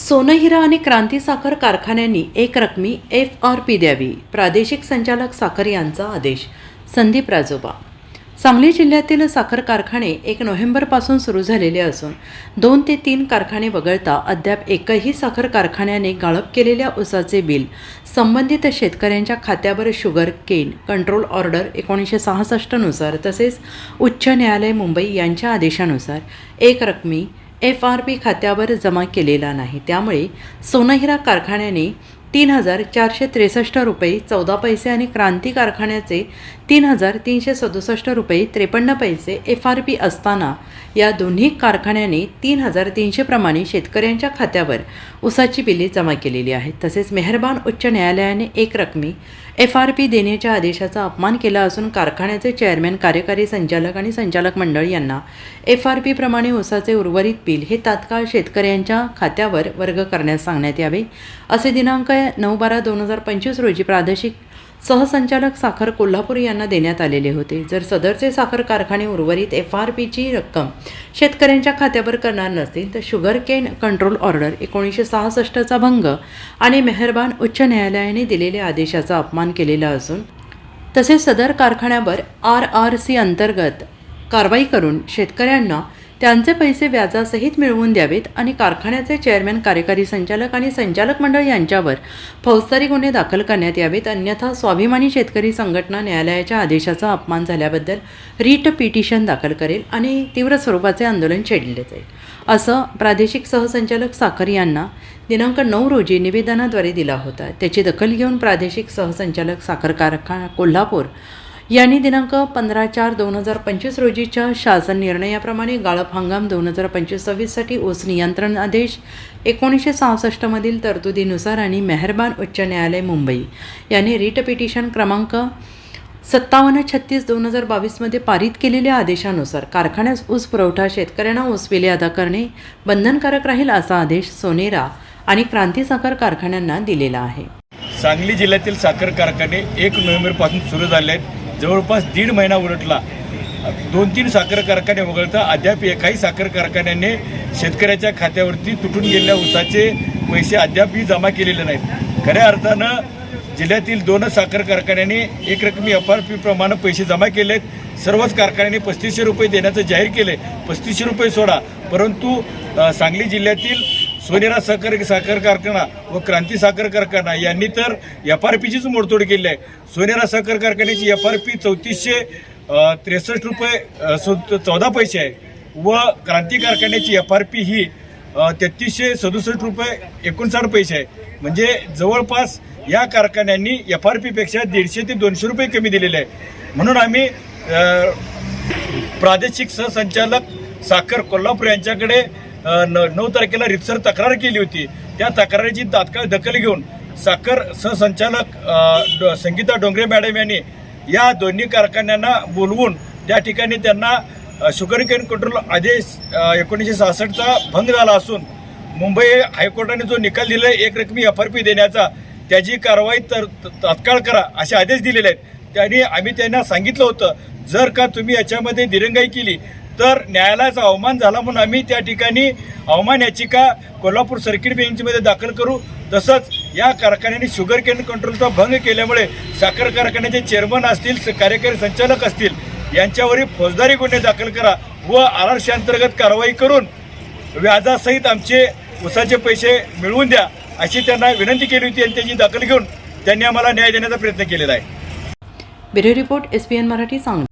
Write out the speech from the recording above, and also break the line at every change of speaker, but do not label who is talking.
सोनहिरा आणि क्रांती साखर कारखान्यांनी एक रकमी FRP द्यावी. प्रादेशिक संचालक साखर यांचा आदेश. संदीप राजोबा. सांगली जिल्ह्यातील साखर कारखाने 1 नोव्हेंबरपासून सुरू झालेले असून 2 ते 3 कारखाने वगळता अद्याप एकही साखर कारखान्याने गाळप केलेल्या ऊसाचे बिल संबंधित शेतकऱ्यांच्या खात्यावर शुगर केन कंट्रोल ऑर्डर 1966 नुसार तसेच उच्च न्यायालय मुंबई यांच्या आदेशानुसार एक रकमी FRP खात्यावर जमा केलेला नाही. त्यामुळे सोनहिरा कारखान्याने 3,463 रुपये 14 पैसे आणि क्रांती कारखान्याचे 3,367 रुपये 53 पैसे FRP असताना या दोन्ही कारखान्याने 3,300 प्रमाणे शेतकऱ्यांच्या खात्यावर ऊसाची बिले जमा केलेली आहेत. तसेच मेहरबान उच्च न्यायालयाने एक रकमी FRP देण्याच्या आदेशाचा अपमान केला असून कारखान्याचे चेअरमॅन, कार्यकारी संचालक आणि संचालक मंडळ यांना FRP प्रमाणे ऊसाचे उर्वरित बिल हे तात्काळ शेतकऱ्यांच्या खात्यावर वर्ग करण्यास सांगण्यात यावे असे दिनांक 9/12/2025 रोजी प्रादेशिक सहसंचालक साखर कोल्हापूर यांना देण्यात आलेले होते. जर सदरचे साखर कारखाने उर्वरित FRPची रक्कम शेतकऱ्यांच्या खात्यावर करणार नसतील तर शुगर केन कंट्रोल ऑर्डर 1966चा भंग आणि मेहरबान उच्च न्यायालयाने दिलेल्या आदेशाचा अपमान केलेला असून तसेच सदर कारखान्यावर RRC अंतर्गत कारवाई करून शेतकऱ्यांना त्यांचे पैसे व्याजासहित मिळवून द्यावेत आणि कारखान्याचे चेअरमॅन, कार्यकारी संचालक आणि संचालक मंडळ यांच्यावर फौजदारी गुन्हे दाखल करण्यात यावेत. अन्यथा स्वाभिमानी शेतकरी संघटना न्यायालयाच्या आदेशाचा अपमान झाल्याबद्दल रीट पिटिशन दाखल करेल आणि तीव्र स्वरूपाचे आंदोलन छेडले जाईल असं प्रादेशिक सहसंचालक साखर यांना दिनांक 9 रोजी निवेदनाद्वारे दिला होता. त्याची दखल घेऊन प्रादेशिक सहसंचालक साखर कारखाना कोल्हापूर यांनी दिनांक 15/4/2025 रोजीच्या शासन निर्णयाप्रमाणे गाळप हंगाम 2025-26 साठी ऊस नियंत्रण आदेश 1966 मधील तरतुदीनुसार आणि मेहरबान उच्च न्यायालय मुंबई यांनी रीट पिटिशन क्रमांक 5736/2022 मध्ये पारित केलेल्या आदेशानुसार कारखान्यास ऊस पुरवठा शेतकऱ्यांना ऊस बिले अदा करणे बंधनकारक राहील असा आदेश सोनेरा आणि क्रांती साखर कारखान्यांना दिलेला आहे.
सांगली जिल्ह्यातील साखर कारखाने 1 नोव्हेंबरपासून सुरू झाले आहेत. जवळपास 1.5 महिना उलटला. 2-3 साखर कारखाने वगळता अद्याप एकाही साखर कारखान्याने शेतकऱ्याच्या खात्यावरती तुटून गेलेल्या ऊसाचे पैसे अद्यापही जमा केलेले नाहीत. खऱ्या अर्थानं जिल्ह्यातील 2 साखर कारखान्यांनी एक रकमी FRP प्रमाणे पैसे जमा केलेत. सर्वच कारखान्यांनी 3500 रुपये देण्याचं जाहीर केले. 3500 रुपये सोडा, परंतु सांगली जिल्ह्यातील सोनेरा साखर कारखाना व क्रांती साखर कारखाना यांनी तर FRPचीच मोडतोड केली आहे. सोनेरा साखर कारखान्याची FRP 3463 रुपये 14 पैसे आहे व क्रांती कारखान्याची FRP ही 3367 रुपये 59 पैसे आहे. म्हणजे जवळपास या कारखान्यांनी FRPपेक्षा 150 ते 200 रुपये कमी दिलेले आहे. म्हणून आम्ही प्रादेशिक सहसंचालक साखर कोल्हापूर यांच्याकडे 9 तारखेला रितसर तक्रार केली होती. त्या तक्रारीची तात्काळ दखल घेऊन साखर सहसंचालक संगीता डोंगरे मॅडम यांनी या दोन्ही कारखान्यांना बोलवून त्या ठिकाणी त्यांना शुगर केन कंट्रोल आदेश 1966चा भंग झाला असून मुंबई हायकोर्टाने जो निकाल दिला आहे एक रकमी FRP देण्याचा, त्याची कारवाई तात्काळ करा असे आदेश दिलेले आहेत. आम्ही त्यांना सांगितलं होतं जर का तुम्ही याच्यामध्ये दिरंगाई केली तर न्यायालयाचा अवमान झाला म्हणून आम्ही त्या ठिकाणी अवमान याचिका कोल्हापूर सर्किट बेंचमध्ये दाखल करू. तसंच या कारखान्याने शुगर केन कंट्रोलचा भंग केल्यामुळे साखर कारखान्याचे चेअरमन असतील, कार्यकारी संचालक असतील यांच्यावरही फौजदारी गुन्हे दाखल करा व RRC अंतर्गत कारवाई करून व्याजासहित आमचे ऊसाचे पैसे मिळवून द्या अशी त्यांना विनंती केली होती आणि त्याची दखल घेऊन त्यांनी आम्हाला न्याय देण्याचा प्रयत्न केलेला आहे.
Bureau report SBN Marathi Sangli.